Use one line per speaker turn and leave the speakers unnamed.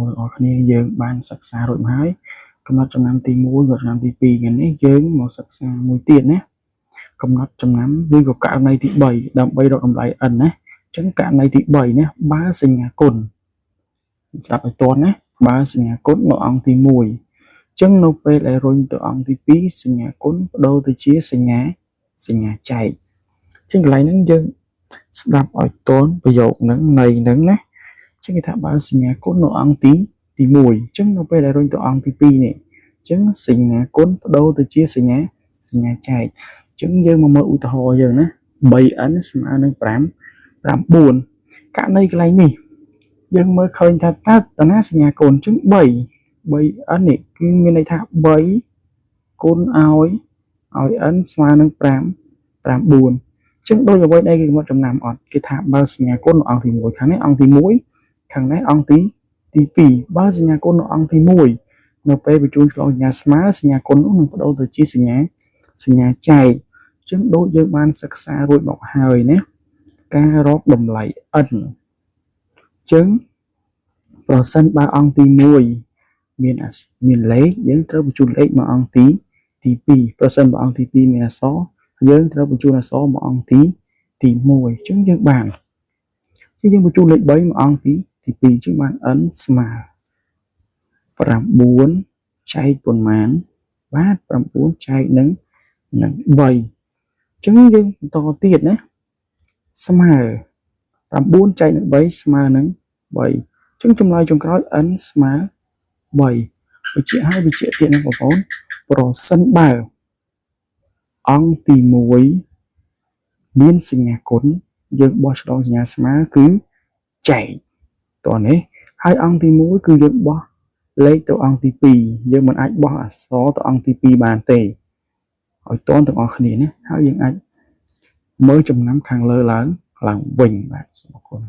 មួយអរគ្នាយើងបានសិក្សារួចមកហើយកំណត់ចំណាំទី1vàចំណាំទី2ថ្ងៃនេះយើងមកសិក្សាមួយទៀតណាកំណត់ចំណាំឬក៏ករណីទី3ដើម្បីរកតម្លៃ n ណាអញ្ចឹងករណីទី3ណាបើសញ្ញាគុណស្ដាប់ឲ្យតន់ណាបើសញ្ញាគុណនៅអង្គទី1អញ្ចឹងនៅពេលដែលរុញទៅអង្គទី2សញ្ញាគុណបដូរទៅជាសញ្ញាចែកអញ្ចឹងកន្លែងហ្នឹងយើងស្ដាប់ឲ្យតន់ប្រយោគហ្នឹងន័យហ្នឹងណាអញ្ចឹងគេថាបើសញ្ញាគុណនៅអង្គទី1អញ្ចឹងនៅពេលដែលរុញទៅអង្គទី2នេះអញ្ចឹងសញ្ញាគុណបដូរទៅជាសញ្ញាចែកអញ្ចឹងយើងមកមើលឧទាហរណ៍យើងណា 3n ស្មើនឹង5 9ករណីកន្លែងនេះយើងមើលឃើញថាតើតាណាសញ្ញាគុណអញ្ចឹង3n នេះគឺមានន័យថា3គុណឲ្យ n ស្មើនឹង5 9អញ្ចឹងដូចអ្វីដែលគេកំណត់ចំណាំអត់គេថាបើសញ្ញាគុណនៅអង្គទី1ខាងនេះអង្គទី1ខាងនេះអង្គទី2បើសញ្ញាគុណនៅអង្គទី1នៅពេលបញ្ជូនឆ្លងសញ្ញាស្មើសញ្ញាគុណនោះនឹងបដូរទៅជាសញ្ញាចែកអញ្ចឹងដូចយើងបានសិក្សារួចមកហើយណាការរកតម្លៃ n អញ្ចឹងប្រសិនបើអង្គទី1មានលេខយើងត្រូវបញ្ជូនលេខមកអង្គទី2ប្រសិនបើអង្គទី2មានអក្សរយើងត្រូវបញ្ជូនអក្សរមកអង្គទី1អញ្ចឹងយើងបានយើងបញ្ជូនលេខ3មកអង្គទី2អញ្ចឹងបាន n ស្មើ9ចែកប៉ុន្មានបាទ9ចែកនឹង3អញ្ចឹងយើងបន្តទៀតណាស្មើ9ចែកនឹង3ស្មើនឹង3អញ្ចឹងចម្លើយចុងក្រោយ n ស្មើ3បញ្ជាក់ហើយបញ្ជាក់ទៀតណាបងប្អូនប្រសិនបើអង្គទី1មានសញ្ញាគុណយើងបោះឆ្លងសញ្ញាស្មើគឺចែកតោះនេះហើយអង្គទី1គឺយើងបោះលេខទៅអង្គទី2យើងមិនអាចបោះអក្សរទៅអង្គទី2បានទេឲ្យតន់ទាំងអស់គ្នាណាហើយយើងអាចមើលចំណាំខាងលើឡើងវិញបាទសូមអរគុណ